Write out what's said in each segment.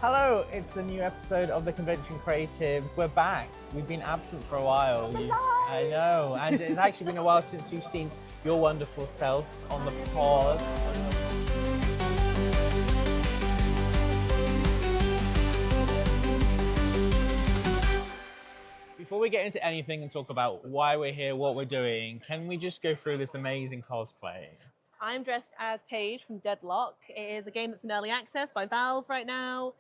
Hello, it's a new episode of the Convention Creatives. We're back. We've been absent for a while. I know, and it's actually been a while since we've seen your wonderful self on the pod. Before we get into anything and talk about why we're here, what we're doing, can we just go through this amazing cosplay? I'm dressed as Paige from Deadlock. It is a game that's in early access by Valve right now.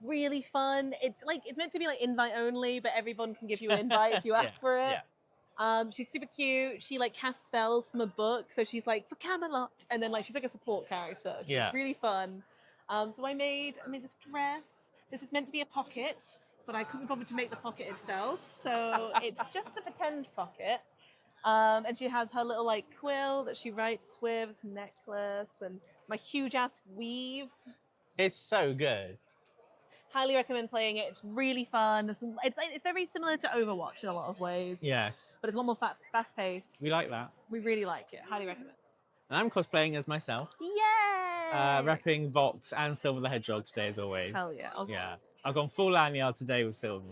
Really fun. It's meant to be like invite only, but everyone can give you an invite if you ask for it. She's super cute. She casts spells from a book, so she's like for Camelot, and then she's like a support character. She's really fun. So I made this dress. This is meant to be a pocket, but I couldn't bother to make the pocket itself, so it's just a pretend pocket. And she has her little quill that she writes with, necklace, and my huge ass weave. It's so good. Highly recommend playing it. It's really fun. It's very similar to Overwatch in a lot of ways. Yes. But it's a lot more fast paced. We like that. We really like it. Highly recommend. And I'm cosplaying as myself. Yay! Repping Vox and Silver the Hedgehog today as always. Hell yeah. Yeah. I've gone full lanyard today with Silver.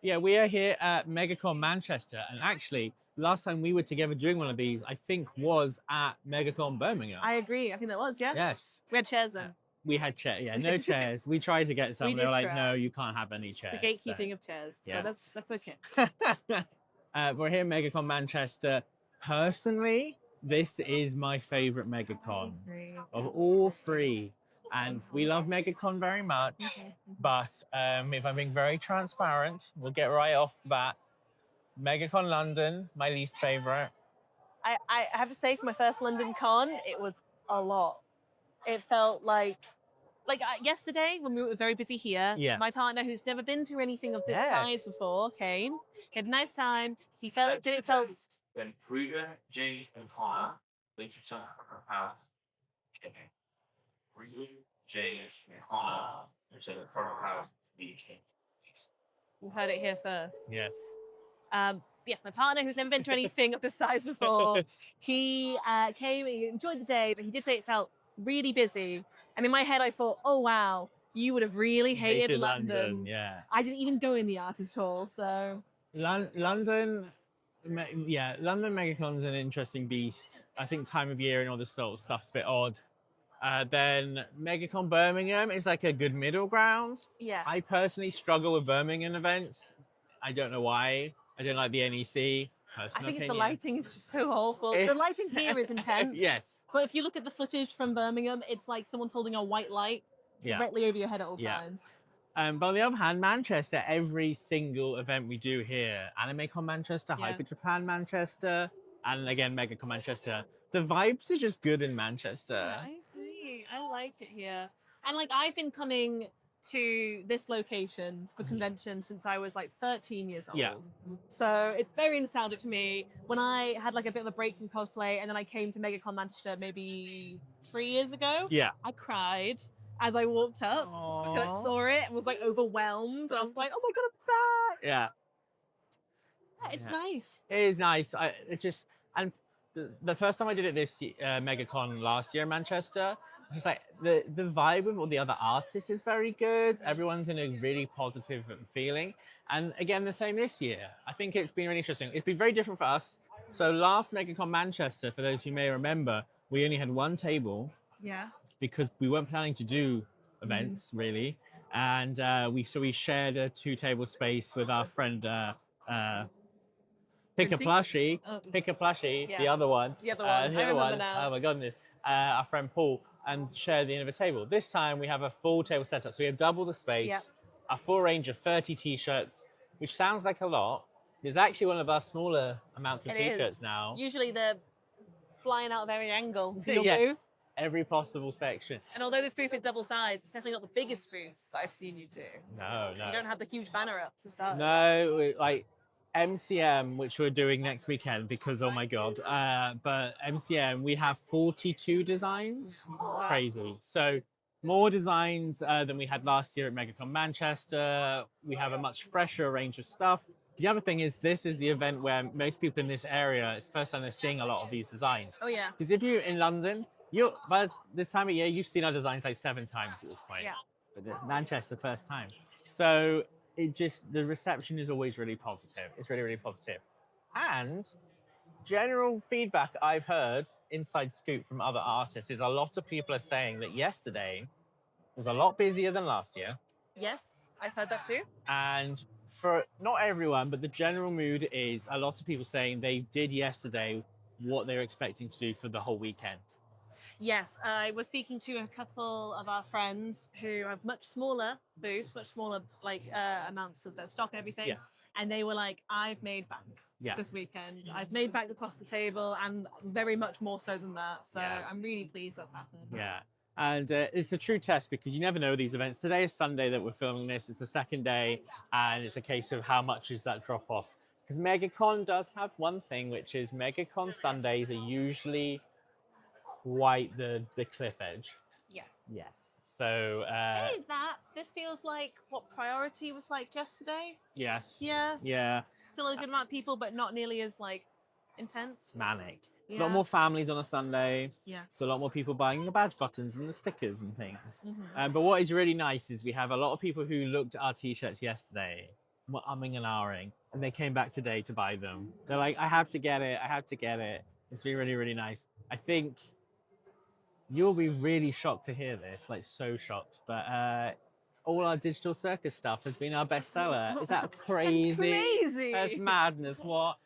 Yeah, we are here at MegaCon Manchester, and actually last time we were together doing one of these, I think was at MegaCon Birmingham. I agree. I think that was, yeah. Yes. We had chairs then. We had chairs, no chairs. We tried to get some. They were like, try. no, you can't have any chairs. The gatekeeping of chairs. Yeah. So that's okay. We're here at MegaCon Manchester. Personally, this is my favorite MegaCon of all three. And we love MegaCon very much. But if I'm being very transparent, we'll get right off the bat. MegaCon London, my least favorite. I have to say, for my first London con, it was a lot. It felt like yesterday when we were very busy here. Yes. My partner, who's never been to anything of this size before, came. He had a nice time. He felt. Then Frida, James, and Connor, literature house. Frida, James, and Connor, literature house. You heard it here first. Yes. My partner, who's never been to anything of this size before, he came. He enjoyed the day, but he did say it felt really busy. And in my head, I thought, oh wow, you would have really hated London. Yeah. I didn't even go in the artist hall, so. London MegaCon's an interesting beast. I think time of year and all this sort of stuff's a bit odd. Then MegaCon Birmingham is like a good middle ground. Yeah. I personally struggle with Birmingham events. I don't know why. I don't like the NEC. I think it's the lighting is just so awful. The lighting here is intense. Yes. But if you look at the footage from Birmingham, it's like someone's holding a white light directly over your head at all times. But on the other hand, Manchester, every single event we do here, AnimeCon Manchester, Hyper Japan Manchester, and again, MegaCon Manchester, the vibes are just good in Manchester. Yeah, I agree. I like it here. And I've been coming to this location for convention since I was 13 years old. Yeah. So it's very nostalgic to me. When I had a bit of a break from cosplay and then I came to MegaCon Manchester maybe 3 years ago, I cried as I walked up. I saw it and was overwhelmed. I was like, oh my God, I'm back. Yeah. It's nice. It is nice. It's just, and the first time I did it this MegaCon last year in Manchester, just the vibe with all the other artists is very good. Everyone's in a really positive feeling. And again, the same this year. I think it's been really interesting. It's been very different for us. So last MegaCon Manchester, for those who may remember, we only had one table. Yeah. Because we weren't planning to do events really. And we shared a 2-table space with our friend Pick a Plushie, the other one. The other one. I remember now. Oh my goodness. Our friend Paul, and share the end of a table. This time we have a full table setup. So we have double the space, a full range of 30 t-shirts, which sounds like a lot. It's actually one of our smaller amounts of t-shirts now. Usually they're flying out of every angle. Yes, every possible section. And although this booth is double sized, it's definitely not the biggest booth that I've seen you do. No. You don't have the huge banner up to start. No, MCM, which we're doing next weekend because, oh my God. But MCM, we have 42 designs. Crazy. So more designs than we had last year at MegaCon Manchester. We have a much fresher range of stuff. The other thing is this is the event where most people in this area, it's the first time they're seeing a lot of these designs. Oh, yeah. Because if you're in London, by this time of year, you've seen our designs 7 times at this point. Yeah. but Manchester first time. So the reception is always really positive. It's really, really positive. And general feedback I've heard, inside scoop from other artists, is a lot of people are saying that yesterday was a lot busier than last year. Yes, I've heard that too. And for not everyone, but the general mood is a lot of people saying they did yesterday what they were expecting to do for the whole weekend. Yes, I was speaking to a couple of our friends who have much smaller booths, much smaller amounts of their stock and everything. Yeah. And they were like, I've made back Yeah. this weekend. I've made back across the table and very much more so than that. So Yeah. I'm really pleased that's happened. Yeah. And it's a true test because you never know these events. Today is Sunday that we're filming this. It's the second day, and it's a case of how much is that drop off. Because MegaCon does have one thing, which is MegaCon Sundays are usually quite the cliff edge. Yes. Yes. So Saying that, this feels like what Priority was like yesterday. yes. Yeah. Yeah. Still a good amount of people, but not nearly as like intense. Manic. A Yeah. lot more families on a Sunday. Yeah. So a lot more people buying the badge buttons and the stickers and things. Mhm. But what is really nice is we have a lot of people who looked at our t-shirts yesterday, were umming and ahhing, and they came back today to buy them. They're like, I have to get it. I have to get it. It's been really, really nice. I think you'll be really shocked to hear this, like so shocked. But all our Digital Circus stuff has been our bestseller. Is that crazy? That's crazy. That's madness. What?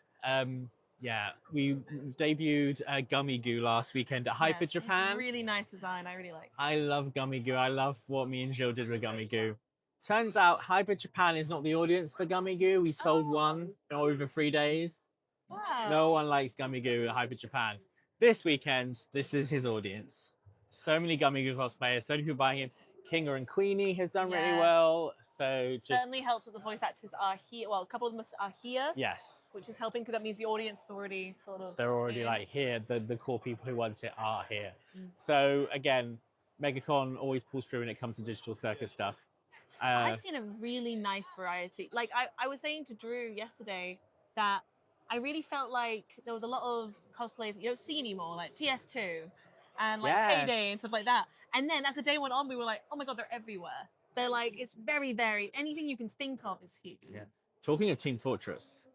Yeah, we debuted Gummy Goo last weekend at Hyper Yes, Japan. It's really nice design. I really like it. I love Gummy Goo. I love what me and Jill did with Gummy Goo. Turns out Hyper Japan is not the audience for Gummy Goo. We sold one over 3 days. Wow. No one likes Gummy Goo at Hyper Japan. This weekend, this is his audience. So many Gummy Goo cosplayers, so many people buying him. Kinga and Queenie has done really Yes. well. So just Certainly helps that the voice actors are here. Well, a couple of them are here, yes, which is helping because that means the audience is already sort of. they're already here. like here. The core people who want it are here. Mm. So again, MegaCon always pulls through when it comes to Digital Circus stuff. I've seen a really nice variety. Like I was saying to Drew yesterday that I really felt like there was a lot of cosplayers you don't see anymore, like TF2 and like Yes. Payday and stuff like that. And then as the day went on, we were like, oh my god, they're everywhere. They're like, it's very varied. Anything you can think of is here. Yeah. Talking of Team Fortress,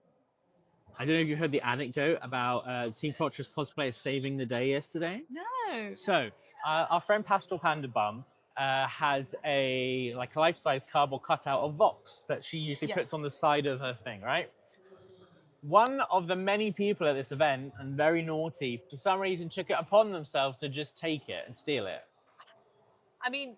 I don't know if you heard the anecdote about Team Fortress cosplayers saving the day yesterday. No. So our friend Pastel Panda Bum has a life-size cardboard cutout of Vox that she usually Yes. puts on the side of her thing, right? One of the many people at this event, and very naughty, for some reason took it upon themselves to just take it and steal it. I mean,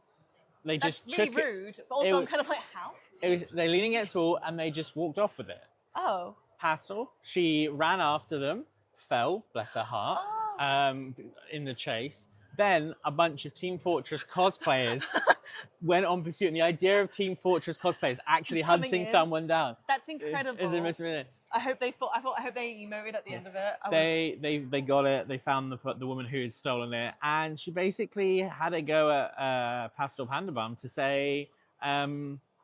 They that's just really took it. rude. But also, I'm kind of like, how? They're leaning against the wall and they just walked off with it. Oh. Pastel, she ran after them, fell, bless her heart, Oh. in the chase. Then a bunch of Team Fortress cosplayers went on pursuit. And the idea of Team Fortress cosplayers actually Just coming hunting in. someone down That's incredible. is the most minute. I hope they thought. I hope they emoted at the end of it. They got it. They found the woman who had stolen it, and she basically had a go at Pastel Panda Bum to say,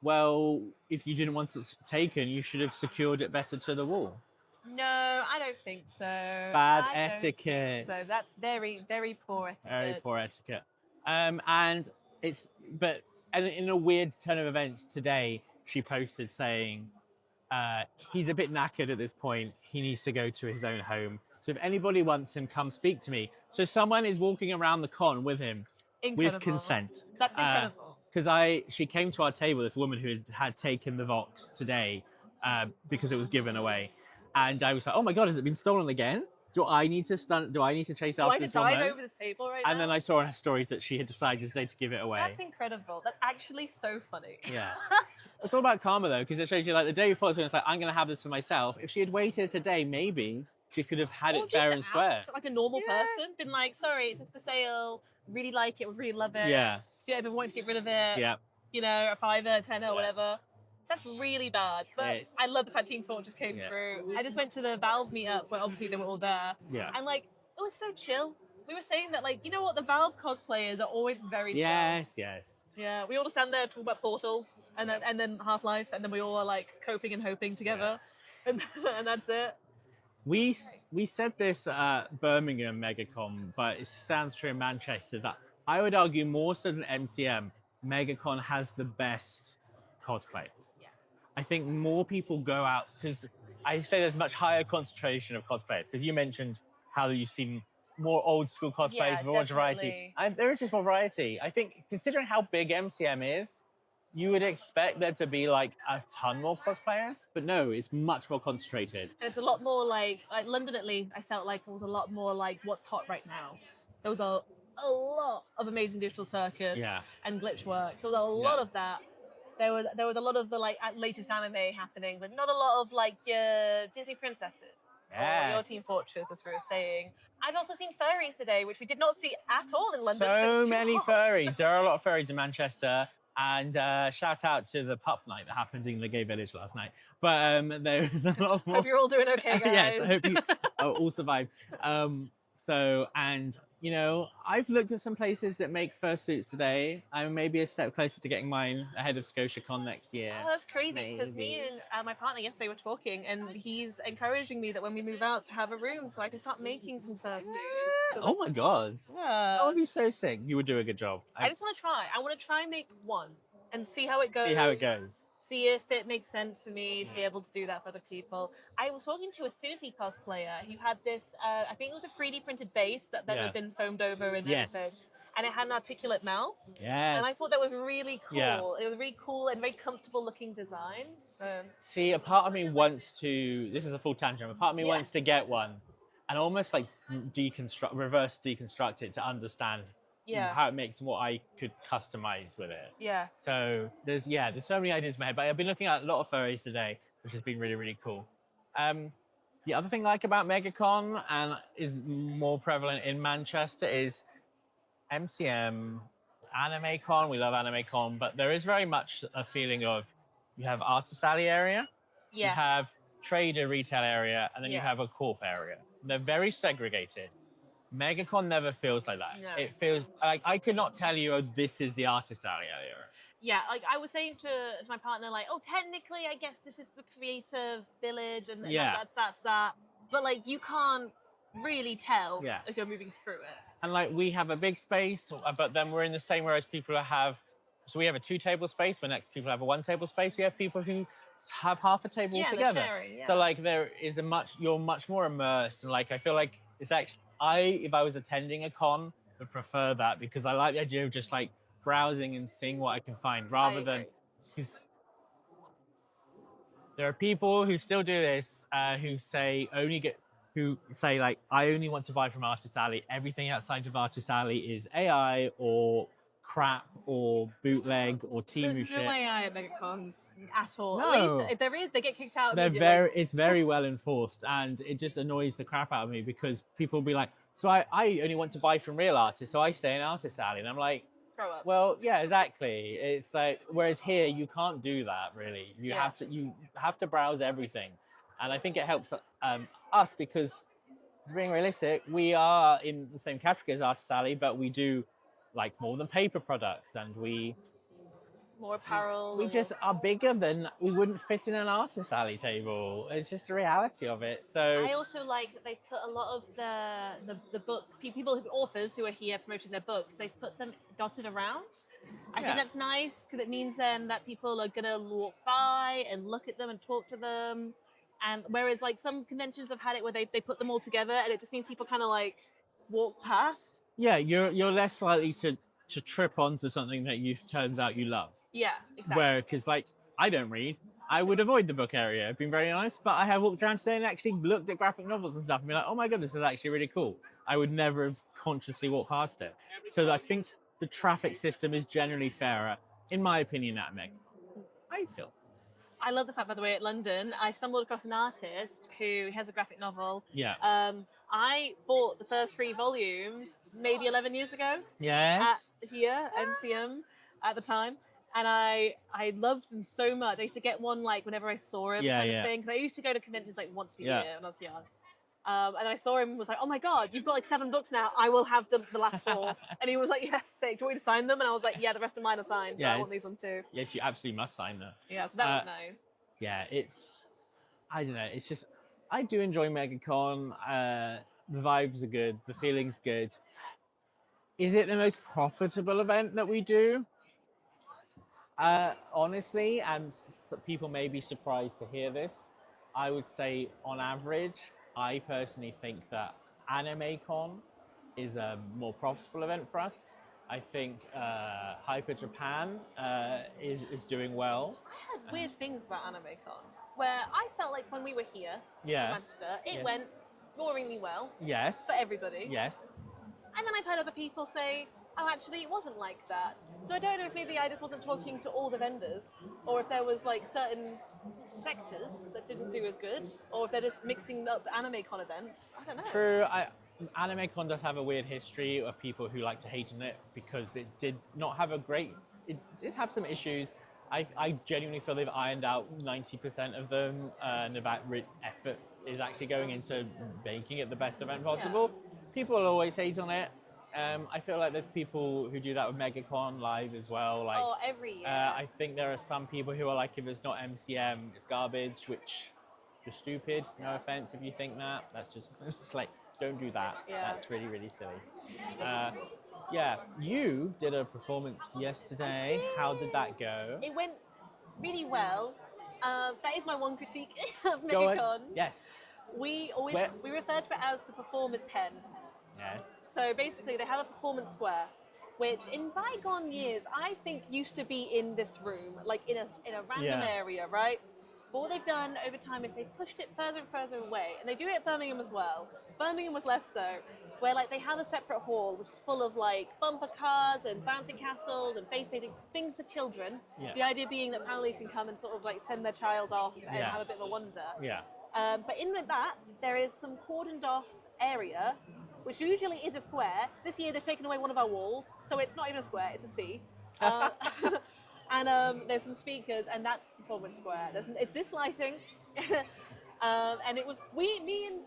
well, if you didn't want it taken, you should have secured it better to the wall. No, I don't think so. Bad I don't think etiquette. So that's very, very poor etiquette. Very poor etiquette. And in a weird turn of events today, she posted saying, he's a bit knackered at this point. He needs to go to his own home. So if anybody wants him, come speak to me. So someone is walking around the con with him Incredible. with consent. That's incredible. Because she came to our table, this woman who had taken the Vox today because it was given away. And I was like, oh my God, has it been stolen again? Do I need to chase Do I after have to this dive woman? over this table right And now? then I saw in her stories that she had decided today to give it away. That's incredible. That's actually so funny. Yeah. It's all about karma though, because it shows you like the day before it's like, I'm going to have this for myself. If she had waited today, maybe she could have had Or it fair just and square. asked, like a normal Yeah. person, been like, sorry, it's for sale. Really like it, would really love it. Yeah. If you ever want to get rid of it, Yeah. you know, a $5, $10, whatever. That's really bad. But Yes. I love the fact Team Fortress came Yeah. through. I just went to the Valve meetup where obviously they were all there. Yeah. And like, it was so chill. We were saying that, like, you know what? The Valve cosplayers are always very chill. Yes, yes. Yeah, we all just stand there talking about Portal and then Half-Life, and then we all are like coping and hoping together. And that's it. We said this at Birmingham MegaCon, but it stands true in Manchester that I would argue more so than MCM, MegaCon has the best cosplay. Yeah. I think more people go out because I say there's much higher concentration of cosplayers because you mentioned how you've seen more old school cosplays, Yeah, more variety. definitely. And there is just more variety. I think considering how big MCM is, you would expect there to be like a ton more cosplayers, but no, it's much more concentrated. And it's a lot more like London, at least, I felt like it was a lot more like what's hot right now. There was a lot of amazing digital circus Yeah. and glitch work. So there was a lot of that. There was a lot of the like latest anime happening, but not a lot of like your Disney princesses or your Yes. Team Fortress, as we were saying. I've also seen furries today, which we did not see at all in London. 'cause it was So too many hot. furries. There are a lot of furries in Manchester. And shout out to the pup night that happened in the gay village last night. But there was a lot more. Hope you're all doing okay, guys. Yes, I hope you all survive. And you know, I've looked at some places that make fursuits today. I'm maybe a step closer to getting mine ahead of ScotiaCon next year. Oh, that's crazy because me Maybe. and my partner yesterday were talking, and he's encouraging me that when we move out to have a room so I can start making some fursuits. So Oh my god, yeah. that would be so sick. You would do a good job. I just want to try. I want to try and make one and see how it goes. See how it goes. See if it makes sense for me to be able to do that for other people. I was talking to a Susie cosplayer who had this, I think it was a 3D printed base that then Yeah. had been foamed over and Yes. everything. And it had an articulate mouth. Yes. And I thought that was really cool. Yeah. It was a really cool and very comfortable looking design. So See, a part of me wants to. This is a full tangent. A part of me Yeah. wants to get one, and almost like reverse deconstruct it to understand yeah. how it makes and what I could customize with it. Yeah. So there's so many ideas in my head. But I've been looking at a lot of furries today, which has been really, really cool. The other thing I like about MegaCon and is more prevalent in Manchester is MCM, AnimeCon. We love AnimeCon, but there is very much a feeling of you have Artist Alley area, you Yes. have trader retail area, and then you Yeah. have a corp area. They're very segregated. MegaCon never feels like that. No. It feels like I could not tell you, oh, this is the Artist Alley area. Yeah, like I was saying to my partner, like, oh, technically, I guess this is the creative village, and Yeah. that's that. But like, you can't really tell Yeah. as you're moving through it. And like we have a big space, but then we're in the same way as people have. So we have a 2-table space, where next people have a 1-table space. We have people who have half a table Yeah, they're together. sharing, yeah. So like there is you're much more immersed, and like I feel like it's actually if I was attending a con, would prefer that because I like the idea of just like browsing and seeing what I can find rather than agree. because there are people who still do this who say like I only want to buy from Artist Alley. Everything outside of Artist Alley is AI or crap or bootleg or Temu There's shit. no AI at MegaCons at all. No. At least if there is, they get kicked out. They're immediately. it's very well enforced, and it just annoys the crap out of me because people will be like, so I only want to buy from real artists, so I stay in Artist Alley, and I'm like, Throw up. well, yeah, exactly. It's like whereas here you can't do that really. You Yeah. have to browse everything, and I think it helps us because being realistic, we are in the same category as Artist Alley, but we do like more than paper products, and we More apparel. just are bigger than we wouldn't fit in an Artist Alley table. It's just the reality of it. So I also like that they've put a lot of the book people authors who are here promoting their books. They've put them dotted around. I Yeah. think that's nice because it means then that people are gonna walk by and look at them and talk to them. And whereas like some conventions have had it where they put them all together and it just means people kind of like walk past. yeah, you're less likely to trip onto something that turns out you love. Yeah, exactly. Where because like I don't read, I would avoid the book area. I've been very nice, but I have walked around today and actually looked at graphic novels and stuff and be like, oh my god, this is actually really cool. I would never have consciously walked past it. So I think the traffic system is generally fairer, in my opinion, at Meg. I feel. I love the fact, by the way, at London, I stumbled across an artist who has a graphic novel. Yeah. I bought the first 3 volumes maybe 11 years ago Yes. at here, MCM, at the time. And I loved them so much. I used to get one like whenever I saw him Yeah, kind yeah. of thing. Because I used to go to conventions like once a Yeah. year when I was young. And I saw him and was like, oh my God, you've got like 7 books now. I will have the last 4. And he was like, yeah, sick. Do you want me to sign them? And I was like, yeah, the rest of mine are signed. So Yeah, I want it's- these ones too. Yes, you absolutely must sign them. Yeah, so that was nice. Yeah, I don't know. It's just, I do enjoy MegaCon. The vibes are good. The feeling's good. Is it the most profitable event that we do? Honestly, and people may be surprised to hear this, I would say on average, I personally think that AnimeCon is a more profitable event for us. I think Hyper Japan is doing well. I heard weird things about AnimeCon, where I felt like when we were here in Yes. Manchester, it Yes. went roaringly well Yes. for everybody. Yes. And then I've heard other people say, oh, actually, it wasn't like that. So I don't know if maybe I just wasn't talking to all the vendors, or if there was like certain sectors that didn't do as good, or if they're just mixing up the AnimeCon events. I don't know. True. AnimeCon does have a weird history of people who like to hate on it because it did not have a great. It did have some issues. I genuinely feel they've ironed out 90% of them, and that effort is actually going into making it the best event possible. People will always hate on it. I feel like there's people who do that with MegaCon Live as well. Like, every year. I think there are some people who are like, if it's not MCM, it's garbage, which you're stupid. No offense if you think that. That's just like, don't do that. Yeah. That's really, really silly. Yeah, you did a performance yesterday. How did that go? It went really well. That is my one critique of Go ahead. MegaCon. Yes. We refer to it as the performer's pen. Yes. So basically, they have a performance square, which in bygone years I think used to be in this room, like in a random area, right? But what they've done over time is they've pushed it further and further away, and they do it at Birmingham as well. Birmingham was less so, where like they have a separate hall which is full of like bumper cars and bouncy castles and face painting things for children. Yeah. The idea being that families can come and sort of like send their child off and have a bit of a wander. Yeah. But in with that, there is some cordoned off area, which usually is a square. This year they've taken away one of our walls, so it's not even a square, it's a C. And there's some speakers, and that's the performance square. There's this lighting. And it was, me and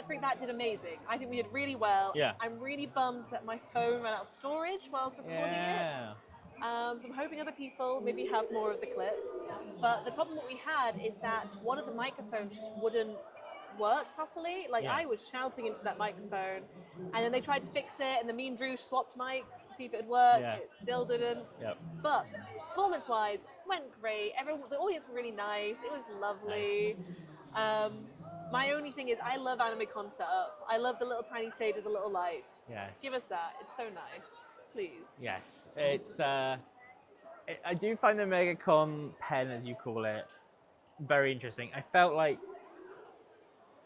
Freakbat did amazing. I think we did really well. Yeah. I'm really bummed that my phone ran out of storage while I was recording it. So I'm hoping other people maybe have more of the clips. But the problem that we had is that one of the microphones just wouldn't work properly. Like I was shouting into that microphone, and then they tried to fix it, and then me and Drew swapped mics to see if it would work. Yeah. It still didn't. Yep. But performance-wise, went great. The audience were really nice. It was lovely. Nice. My only thing is, I love AnimeCon setup. I love the little tiny stage with the little lights. Yes. Give us that. It's so nice. Please. Yes, it's. I do find the MegaCon pen, as you call it, very interesting. I felt like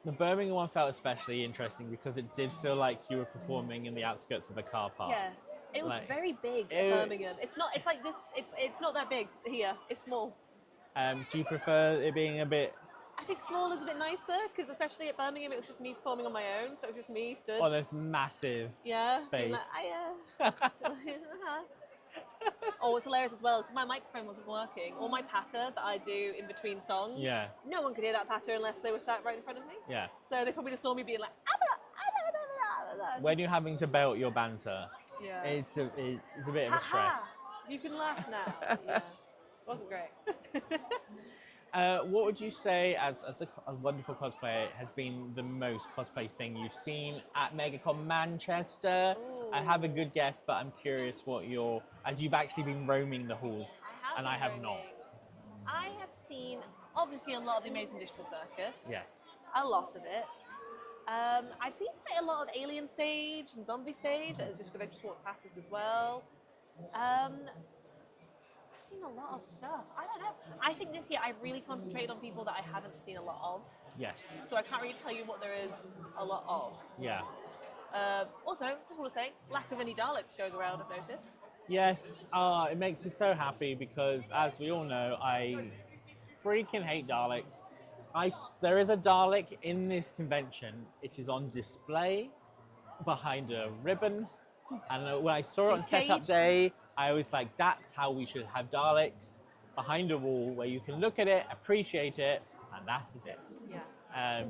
the Birmingham one felt especially interesting because it did feel like you were performing in the outskirts of a car park. Yes, it was Like, very big at Birmingham. It's not. It's like this. It's not that big here. It's small. Do you prefer it being a bit I think small is a bit nicer because especially at Birmingham, it was just me performing on my own, so it was just me stood. on this massive being space? Like, oh, what's hilarious as well, my microphone wasn't working, or my patter that I do in between songs. Yeah. No one could hear that patter unless they were sat right in front of me. Yeah. So they probably just saw me being like, When you're having to belt your banter, yeah. it's a bit of a stress. Ha-ha! You can laugh now. Yeah. Wasn't great. What would you say, as a wonderful cosplayer, has been the most cosplay thing you've seen at MegaCon Manchester? I have a good guess, but I'm curious what as you've actually been roaming the halls, and I have not. I have seen, obviously, a lot of the Amazing Digital Circus. Yes. A lot of it. I've seen quite a lot of Alien stage and Zombie stage, just because they've just walked past us as well. I've seen a lot of stuff. I don't know. I think this year I've really concentrated on people that I haven't seen a lot of. Yes. So I can't really tell you what there is a lot of. Yeah. Also, just want to say, lack of any Daleks going around, I've noticed. Yes. It makes me so happy because, as we all know, I freaking hate Daleks. There is a Dalek in this convention. It is on display behind a ribbon. And when I saw it on setup day, I was like, that's how we should have Daleks, behind a wall where you can look at it, appreciate it, and that is it. Yeah.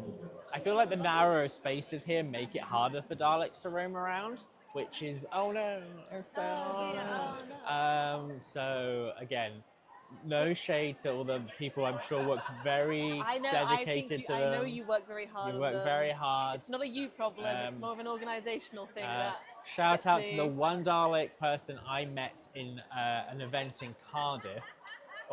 I feel like the narrower spaces here make it harder for Daleks to roam around, which is, so again, no shade to all the people I'm sure work very dedicated to them. I know you work very hard. You work very hard. It's not a you problem, it's more of an organisational thing. Shout out to the one Dalek person I met in an event in Cardiff.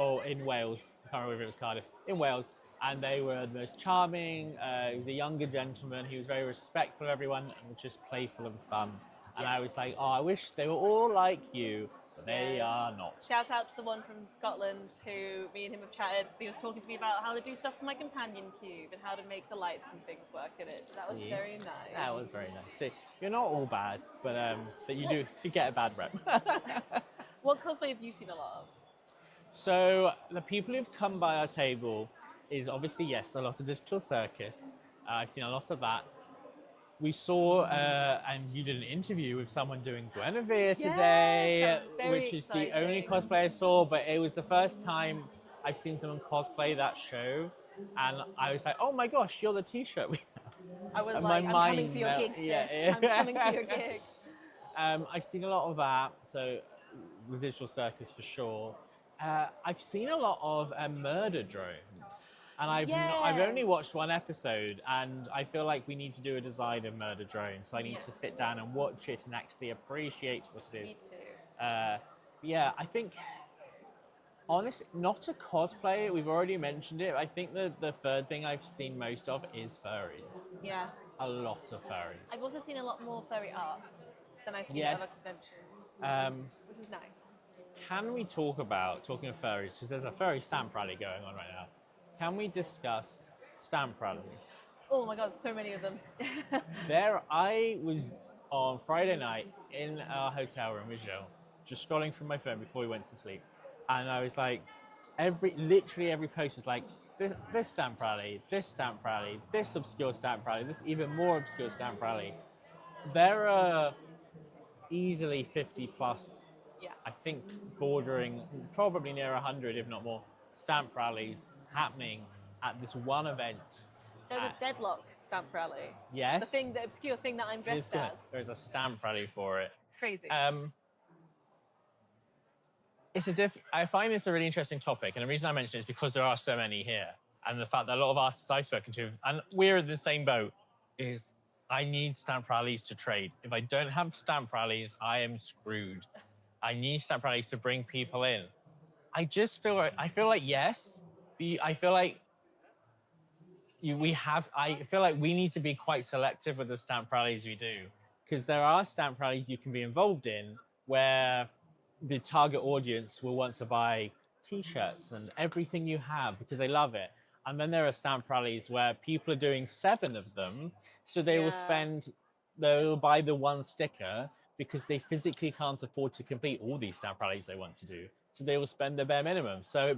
or in Wales. I can't remember if it was Cardiff. In Wales, and they were the most charming. He was a younger gentleman. He was very respectful of everyone and was just playful and fun. And I was like, oh, I wish they were all like you, but they Yes. are not. Shout out to the one from Scotland who me and him have chatted. He was talking to me about how to do stuff for my companion cube and how to make the lights and things work in it. That was See? very nice. That was very nice. See, you're not all bad, but you get a bad rep. What cosplay have you seen a lot of? So the people who've come by our table is obviously, yes, a lot of Digital Circus. I've seen a lot of that. We saw, and you did an interview with someone doing Guinevere today, that was very which is the only exciting. cosplay I saw, but it was the first time I've seen someone cosplay that show. And I was like, oh my gosh, you're the t-shirt we have. I was And like, my I'm coming mind for your melt- gig, sis. yeah. I'm coming for your gig. I've seen a lot of that, so the Digital Circus for sure. I've seen a lot of murder drones, and I've only Yes. watched one episode, and I feel like we need to do a design of murder drone. So I need to Yes. sit down and watch it and actually appreciate what it Me is. too. Yeah, I think honestly, not a cosplay. We've already mentioned it. I think the third thing I've seen most of is furries. Yeah. A lot of furries. I've also seen a lot more furry art than I've seen Yes. at other conventions, Um, which is nice. Can we talk about, talking of furries, because there's a furry stamp rally going on right now. Can we discuss stamp rallies? Oh my god, so many of them. I was on Friday night in our hotel room with Jill, just scrolling through my phone before we went to sleep. And I was like, literally every post was like, this stamp rally, this obscure stamp rally, this even more obscure stamp rally. There are easily 50 plus, Yeah. I think bordering probably near 100, if not more, stamp rallies happening at this one event. There's a Deadlock stamp rally. Yes. The obscure thing that I'm It is dressed good. as. There's a stamp rally for it. Crazy. I find this a really interesting topic, and the reason I mention it is because there are so many here, and the fact that a lot of artists I've spoken to, and we're in the same boat, is I need stamp rallies to trade. If I don't have stamp rallies, I am screwed. I need stamp rallies to bring people in. I feel like yes, I feel like we need to be quite selective with the stamp rallies we do, because there are stamp rallies you can be involved in where the target audience will want to buy t-shirts and everything you have because they love it. And then there are stamp rallies where people are doing 7 of them, so they'll buy the one sticker because they physically can't afford to complete all these stamp rallies they want to do. So they will spend the bare minimum. So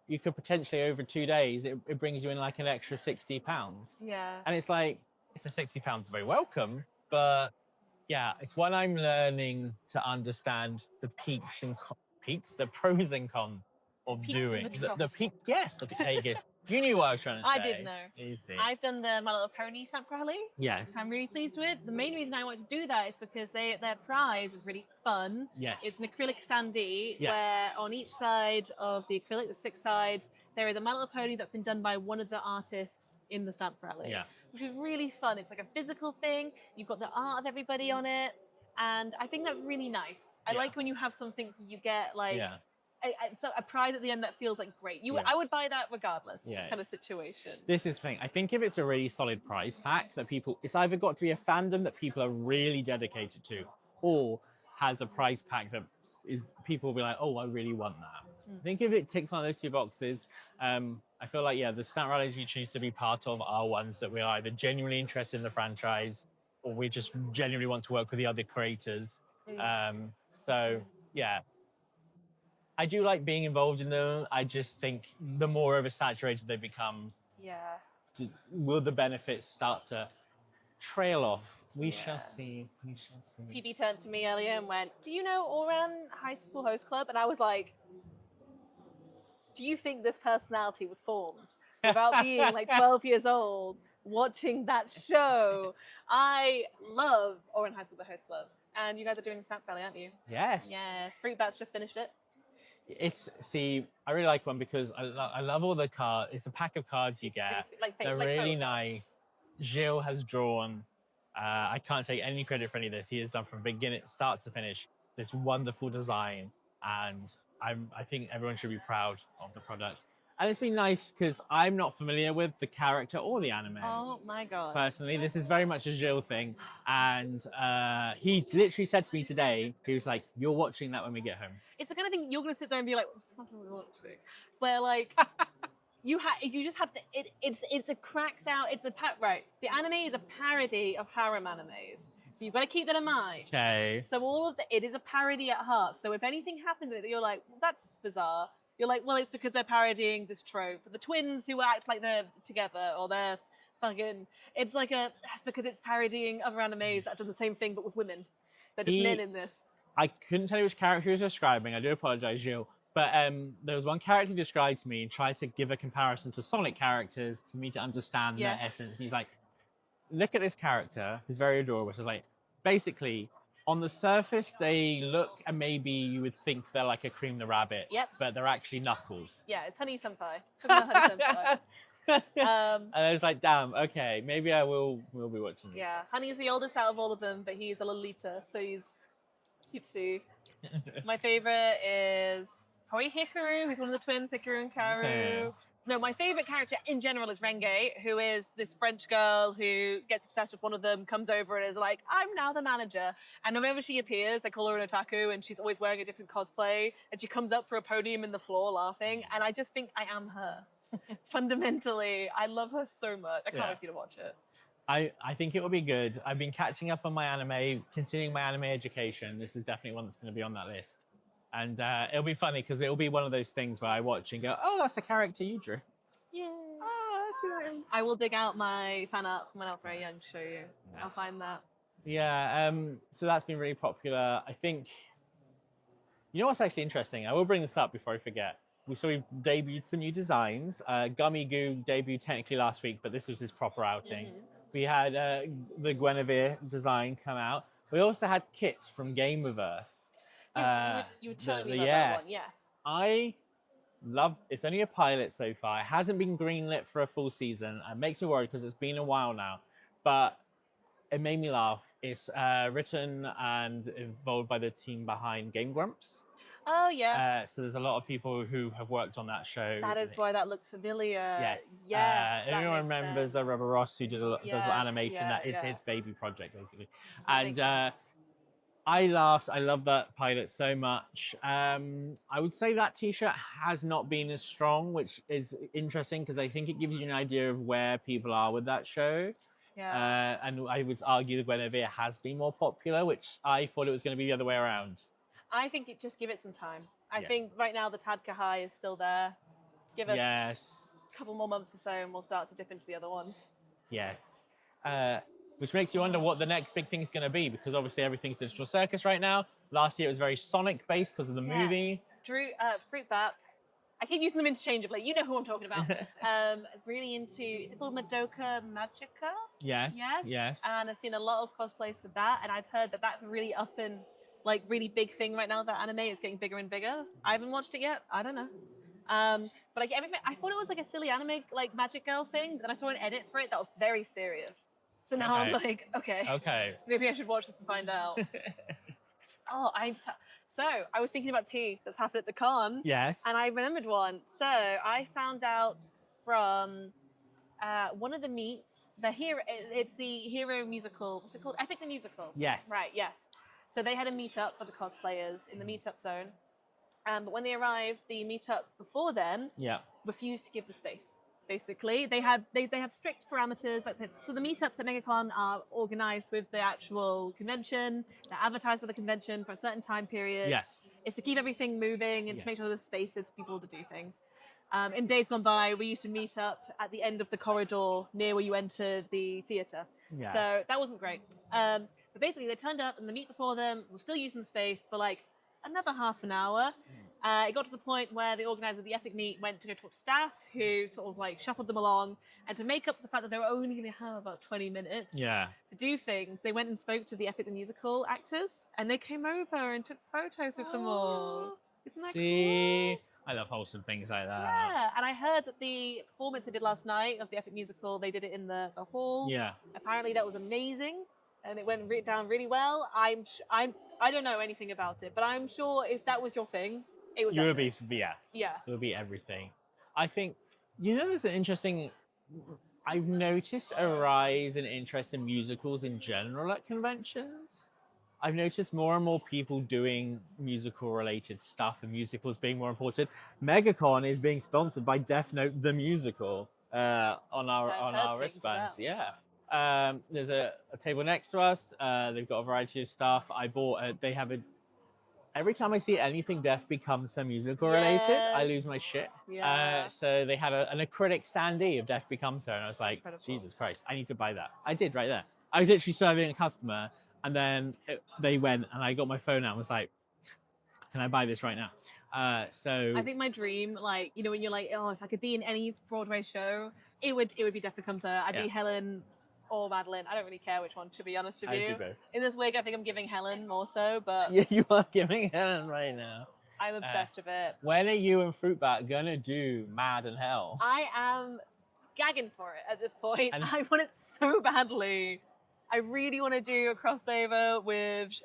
you could potentially over 2 days, it brings you in like an extra £60. Yeah. And it's like, it's a £60 very welcome, but yeah, it's when I'm learning to understand the the pros and cons of Peaks doing and the the troughs. peak. Yes, the peak. You knew what I was trying to say. I did know. Easy. I've done the My Little Pony stamp rally. Yes. I'm really pleased with it. The main reason I want to do that is because their prize is really fun. Yes. It's an acrylic standee Yes. where on each side of the acrylic, the 6 sides, there is a My Little Pony that's been done by one of the artists in the stamp rally. Yeah. Which is really fun. It's like a physical thing. You've got the art of everybody on it. And I think that's really nice. I Yeah. like when you have something you get like Yeah. a prize at the end that feels like great. Yeah. I would buy that regardless Yeah. kind of situation. This is the thing. I think if it's a really solid prize pack that it's either got to be a fandom that people are really dedicated to, or has a prize pack that people will be like, oh, I really want that. I think if it ticks one of those 2 boxes, I feel like, yeah, the stamp rallies we choose to be part of are ones that we're either genuinely interested in the franchise or we just genuinely want to work with the other creators. So, yeah. I do like being involved in them. I just think the more oversaturated they become, Yeah. will the benefits start to trail off? We Yeah. shall see. We shall see. PB turned to me earlier and went, "Do you know Oran High School Host Club?" And I was like, "Do you think this personality was formed without being like 12 years old watching that show?" I love Oran High School Host Club. And you guys are doing the stamp rally, aren't you? Yes. Yes. Fruit Bats just finished it. I really like one because I love all the cards. It's a pack of cards you It's really get. sweet, like They're like really photos. nice. Gilles has drawn. I can't take any credit for any of this. He has done from start to finish this wonderful design, and I think everyone should be proud of the product. And it's been nice because I'm not familiar with the character or the anime. Oh my god. Personally, this is very much a Jill thing. And he literally said to me today, he was like, "You're watching that when we get home." It's the kind of thing you're gonna sit there and be like, what the fuck are we watching? Where like you just have to it's a cracked out right. The anime is a parody of harem animes. So you've got to keep that in mind. Okay. So it is a parody at heart. So if anything happens in it that you're like, well, that's bizarre, you're like, well, it's because they're parodying this trope. The twins who act like they're together or they're fucking, that's because it's parodying other animes that have done the same thing but with women. They're just men in this. I couldn't tell you which character he was describing. I do apologize, Jill. But there was one character described to me and tried to give a comparison to Sonic characters to me to understand their essence. And he's like, look at this character, who's very adorable. So it's like, basically, on the surface, they look and maybe you would think they're like a Cream the Rabbit. Yep. But they're actually Knuckles. Yeah, it's Honey Senpai. Honey Senpai. And I was like, damn, okay, maybe I will be watching this. Yeah, Honey's the oldest out of all of them, but he's a Lolita, so he's cutesy. My favorite is probably Hikaru, who's one of the twins, Hikaru and Karu. Okay. No, my favorite character in general is Renge, who is this French girl who gets obsessed with one of them, comes over and is like, I'm now the manager. And whenever she appears, they call her an otaku, and she's always wearing a different cosplay. And she comes up for a podium in the floor laughing. And I just think I am her. Fundamentally, I love her so much. I can't wait for you to watch it. I think it will be good. I've been catching up on my anime, continuing my anime education. This is definitely one that's going to be on that list. And it'll be funny because it'll be one of those things where I watch and go, oh, that's the character you drew. Yeah. Oh, that's nice. I will dig out my fan art from when I was very young to show you. Nice. I'll find that. Yeah, so that's been really popular. I think, you know what's actually interesting? I will bring this up before I forget. We debuted some new designs. Gummy Goo debuted technically last week, but this was his proper outing. Mm-hmm. We had the Guinevere design come out. We also had Kit from Gameverse. Yes, you were telling me about that one, yes. I love, it's only a pilot so far. It hasn't been greenlit for a full season. It makes me worried because it's been a while now, but it made me laugh. It's written and involved by the team behind Game Grumps. Oh, yeah. So there's a lot of people who have worked on that show. That is why that looks familiar. Yes. Yes. Everyone remembers Rubber Ross, who does animation. That is his baby project, basically. And I laughed. I love that pilot so much. I would say that T-shirt has not been as strong, which is interesting because I think it gives you an idea of where people are with that show. Yeah. And I would argue that Guinevere has been more popular, which I thought it was going to be the other way around. I think just give it some time. I think right now the Tadka High is still there. Give us a couple more months or so and we'll start to dip into the other ones. Yes. Which makes you wonder what the next big thing is going to be, because obviously everything's Digital Circus right now. Last year it was very Sonic based because of the movie. Fruit Bat. I keep using them interchangeably. You know who I'm talking about. Really into, is it called Madoka Magica? Yes. And I've seen a lot of cosplays for that, and I've heard that that's really up and like really big thing right now. That anime is getting bigger and bigger. I haven't watched it yet. I don't know. But I thought it was like a silly anime, like Magic Girl thing. Then I saw an edit for it that was very serious. So now I'm like, okay. Maybe I should watch this and find out. Oh, I need to So I was thinking about tea that's happened at the con. Yes. And I remembered one. So I found out from one of the meets, it's the Hero musical. What's it called? Epic the Musical. Yes. Right, yes. So they had a meetup for the cosplayers in the meetup zone. But when they arrived, the meetup before them refused to give the space. Basically, they have strict parameters. So the meetups at MegaCon are organized with the actual convention. They're advertised for the convention for a certain time period. Yes. It's to keep everything moving and to make sure there's spaces for people to do things. In days gone by, we used to meet up at the end of the corridor near where you enter the theater. Yeah. So that wasn't great. But basically, they turned up and the meet before them was still using the space for like another half an hour. It got to the point where the organizer of the Epic Meet went to go talk to staff, who sort of like shuffled them along. And to make up for the fact that they were only going to have about 20 minutes to do things, they went and spoke to the Epic the Musical actors, and they came over and took photos with them all. Isn't that cool? I love wholesome things like that. Yeah, and I heard that the performance they did last night of the Epic Musical, they did it in the hall. Yeah. Apparently that was amazing, and it went down really well. I don't know anything about it, but I'm sure if that was your thing, It was You would be, epic. yeah, Yeah. it would be everything. I think, there's an interesting. I've noticed a rise in interest in musicals in general at conventions. I've noticed more and more people doing musical related stuff and musicals being more important. MegaCon is being sponsored by Death Note the musical on our I've on heard our things wristbands. about. Yeah. There's a table next to us. They've got a variety of stuff. I bought. They have a. Every time I see anything Death Becomes So musical related, I Yes. lose my shit. Yeah. So they had an acrylic standee of Death Becomes So, and I was like, Incredible. Jesus Christ, I need to buy that. I did right there. I was literally serving a customer, and then they went, and I got my phone out and was like, can I buy this right now? So I think my dream, like, when you're like, oh, if I could be in any Broadway show, it would be Death Becomes Her. I'd Yeah. be Helen or Madeline. I don't really care which one, to be honest with I you. do both. In this wig, I think I'm giving Helen more so, but Yeah, you are giving Helen right now. I'm obsessed with it. When are you and Fruitbat gonna do Mad and Hell? I am gagging for it at this point. And- I want it so badly. I really want to do a crossover with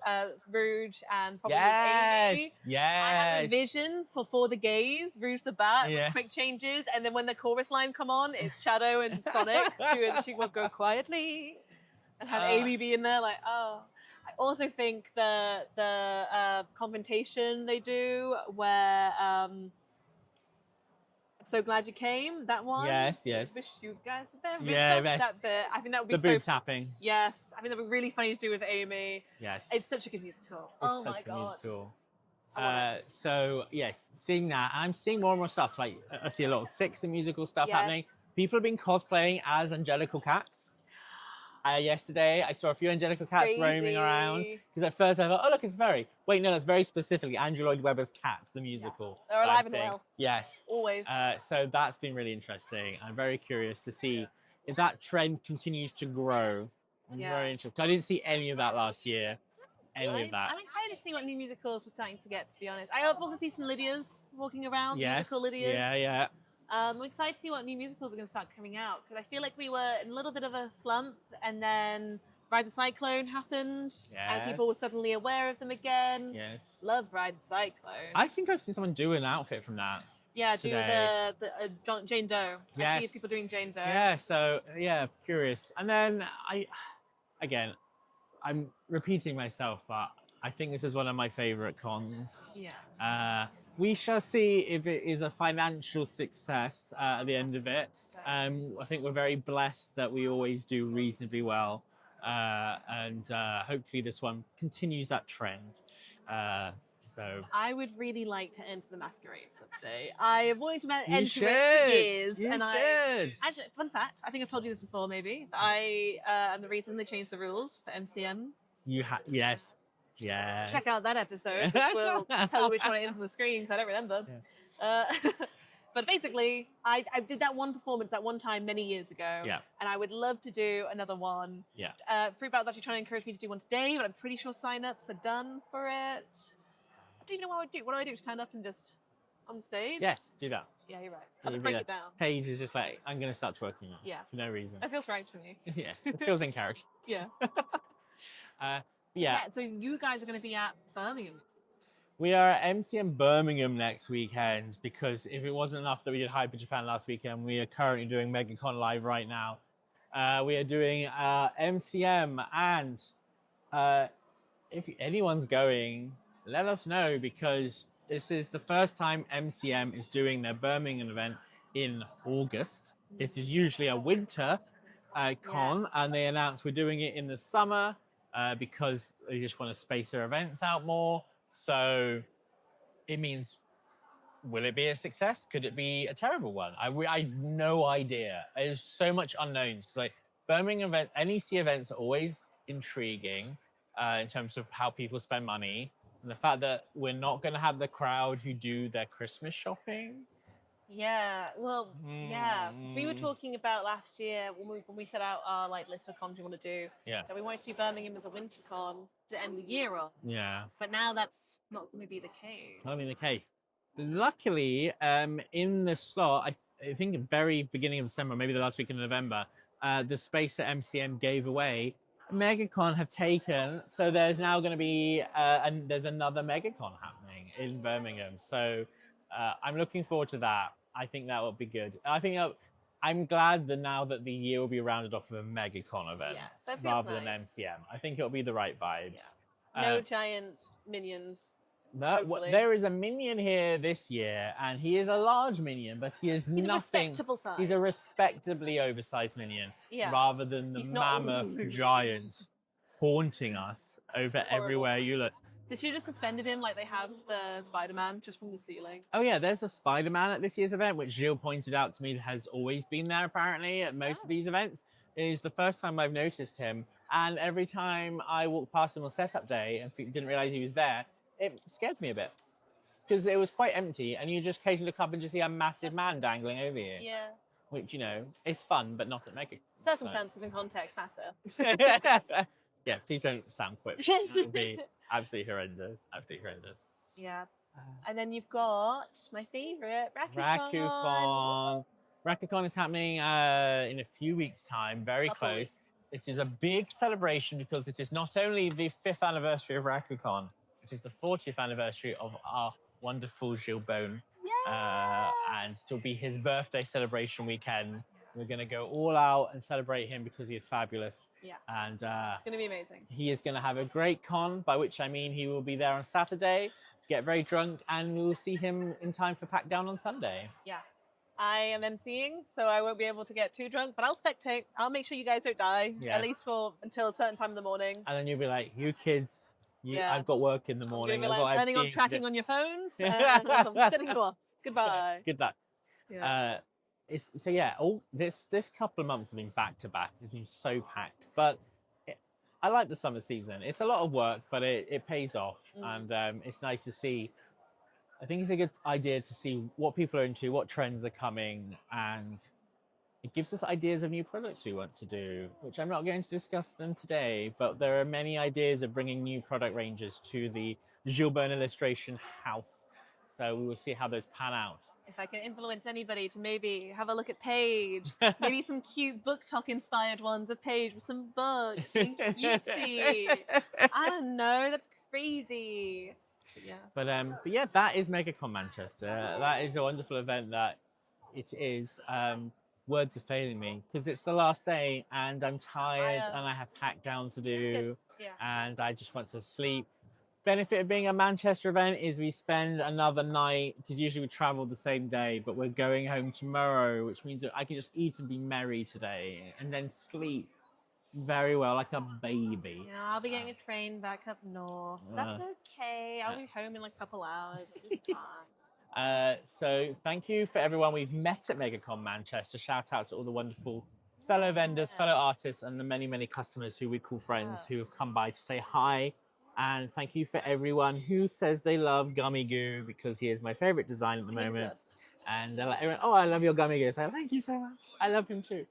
Rouge and probably with Amy. Yes, I have a yes. vision for the gays, Rouge the Bat, Yeah. with quick changes, and then when the chorus line come on, it's Shadow and Sonic doing She Will Go Quietly, and have Amy be in there like, oh. I also think the confrontation they do where I'm so glad you came, that one. Yes, yes. Wish you guys the very Yeah, best. best. That bit. I think that would be The so boob tapping. Yes, I think that would be really funny to do with Amy. Yes. It's such a good musical. It's Oh such my a god. musical. I want So yes, seeing that, and I'm seeing more and more stuff. Like I see a lot of Six and musical stuff happening. Yes. People have been cosplaying as Angelical Cats. Yesterday, I saw a few Angelical Cats roaming around. Crazy. Because at first I thought, oh look, it's very. Wait, no, that's very specifically Andrew Lloyd Webber's Cats, the musical. They're that I'm alive and seeing. well. Yes. Always. So that's been really interesting. I'm very curious to see if that trend continues to grow. I'm Yeah. very interested. I didn't see any of that last year. Any of that. I'm excited to see what new musicals we're starting to get, to be honest. I also see some Lydias walking around, Yes. musical Lydias. Yeah. I'm excited to see what new musicals are going to start coming out, because I feel like we were in a little bit of a slump, and then Ride the Cyclone happened, and people were Yes. suddenly aware of them again. Yes. Love Ride the Cyclone. I think I've seen someone do an outfit from that. Yeah, do today. the Jane Doe. I Yes. see people doing Jane Doe. Yeah, so yeah, curious. And then I'm repeating myself, but I think this is one of my favorite cons. Yeah. We shall see if it is a financial success at the end of it. I think we're very blessed that we always do reasonably well. And hopefully this one continues that trend. So I would really like to enter the Masquerade someday. I have wanted to you enter should. it for years, You and should. actually, fun fact, I think I've told you this before, maybe. I am the reason they changed the rules for MCM. Yes. Check out that episode, which will tell you which one it is on the screen, because I don't remember. But basically, I did that one performance that one time many years ago, Yeah. and I would love to do another one. Yeah. Fruitbat was actually trying to encourage me to do one today, but I'm pretty sure sign-ups are done for it. I don't even know what I would do. What do I do? Stand up and just on stage? Yes, do that. Yeah, you're right. I'll It'll be break a- it down. Paige is just like, I'm going to start twerking now. Yeah. For no reason. That feels right to me. Yeah. It feels in character. Yeah. Yeah. So you guys are going to be at Birmingham. We are at MCM Birmingham next weekend because if it wasn't enough that we did Hyper Japan last weekend, we are currently doing MegaCon Live right now. We are doing MCM, and if anyone's going, let us know, because this is the first time MCM is doing their Birmingham event in August. It is usually a winter con, Yes. and they announced we're doing it in the summer because they just want to space their events out more. So it means, will it be a success? Could it be a terrible one? I have no idea. There's so much unknowns, because like Birmingham event, NEC events are always intriguing in terms of how people spend money, and the fact that we're not going to have the crowd who do their Christmas shopping. Yeah, well, yeah. So we were Mm. talking about last year when we set out our list of cons we want to do. Yeah. That we wanted to do Birmingham as a winter con to end the year on. Yeah. But now that's not going to be the case. Not in the case. Luckily, in the slot, I think the very beginning of December, maybe the last week in November, the space that MCM gave away MegaCon have taken, so there's now going to be, and there's another MegaCon happening in Birmingham. So I'm looking forward to that. I think that will be good. I'm glad that now that the year will be rounded off with a MegaCon event Yes, that feels rather than nice. MCM. I think it'll be the right vibes. No giant minions. Hopefully. There is a minion here this year, and he is a large minion, but he is He's a nothing. respectable size. He's a respectably oversized minion, rather than the He's not mammoth rude. giant haunting us over Horrible. everywhere you look. They should have just suspended him like they have the Spider-Man just from the ceiling. Oh yeah, there's a Spider-Man at this year's event, which Gilles pointed out to me has always been there apparently at most of these events. It is the first time I've noticed him, and every time I walked past him on setup day and didn't realize he was there, it scared me a bit. Because it was quite empty, and you just occasionally look up and just see a massive man dangling over you. Yeah. Which, you know, is fun, but not at Mega. Circumstances and context matter. Yeah, please don't sound quip. It would be absolutely horrendous. Absolutely horrendous. Yeah. And then you've got my favorite, Rakukon. Rakukon is happening in a few weeks' time, very close. It is a big celebration because it is not only the 5th anniversary of Rakukon, it is the 40th anniversary of our wonderful Gilles Bone. And it'll be his birthday celebration weekend. We're going to go all out and celebrate him because he is fabulous. Yeah. And it's going to be amazing. He is going to have a great con, by which I mean he will be there on Saturday, get very drunk, and we will see him in time for Pack Down on Sunday. Yeah. I am emceeing, so I won't be able to get too drunk, but I'll spectate. I'll make sure you guys don't die, at least until a certain time in the morning. And then you'll be like, you kids, I've got work in the morning. I've got turning on tracking on your phones, and I'm setting you off. Goodbye. Good luck. Yeah. This couple of months have been back to back. It's been so packed, but I like the summer season. It's a lot of work, but it pays off, and it's nice to see. I think it's a good idea to see what people are into, what trends are coming, and it gives us ideas of new products we want to do, which I'm not going to discuss them today, but there are many ideas of bringing new product ranges to the Gilles Bone Illustration house. So we will see how those pan out. If I can influence anybody to maybe have a look at Paige, maybe some cute book talk inspired ones of Paige with some books, being cutesy. I don't know, that's crazy. But yeah, that is MegaCon Manchester. That is a wonderful event that it is. Words are failing me because it's the last day and I'm tired and I have Pack Down to do and I just want to sleep. Benefit of being a Manchester event is we spend another night, because usually we travel the same day, but we're going home tomorrow, which means that I can just eat and be merry today and then sleep very well like a baby. Yeah, I'll be getting a train back up north. That's okay. I'll be home in like a couple hours. It'll be fine. So thank you for everyone we've met at MegaCon Manchester. Shout out to all the wonderful fellow vendors, fellow artists, and the many, many customers who we call friends who have come by to say hi. And thank you for everyone who says they love Gummy Goo, because he is my favorite design at the moment. And they're like, everyone, oh, I love your Gummy Goo. So thank you so much. I love him too.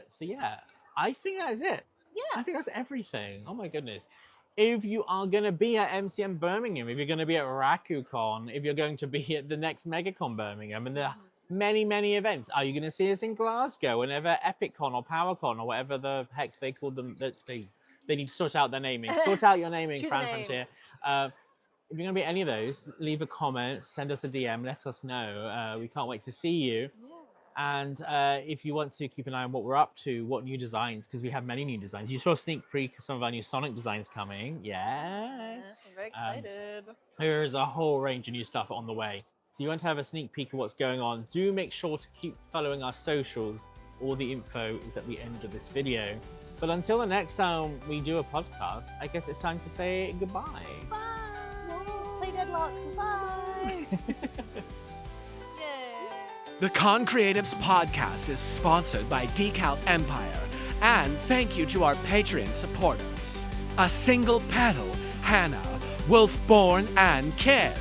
So yeah, I think that's it. Yeah. I think that's everything. Oh my goodness. If you are going to be at MCM Birmingham, if you're going to be at Rakukon, if you're going to be at the next MegaCon Birmingham, and there are many, many events, are you going to see us in Glasgow whenever EpicCon or PowerCon or whatever the heck they call them, that they need to sort out their naming. Sort out your naming, Fran Frontier. If you're going to be at any of those, leave a comment, send us a DM, let us know. We can't wait to see you. And if you want to keep an eye on what we're up to, what new designs, because we have many new designs. You saw a sneak peek of some of our new Sonic designs coming. I'm very excited. There is a whole range of new stuff on the way. So you want to have a sneak peek of what's going on. Do make sure to keep following our socials. All the info is at the end of this video. But until the next time we do a podcast, I guess it's time to say goodbye. Bye. Say Deadlock. Bye. The Con Creatives podcast is sponsored by Decal Empire, and thank you to our Patreon supporters: A Single Petal, Hannah, Wolfborn, and Kev.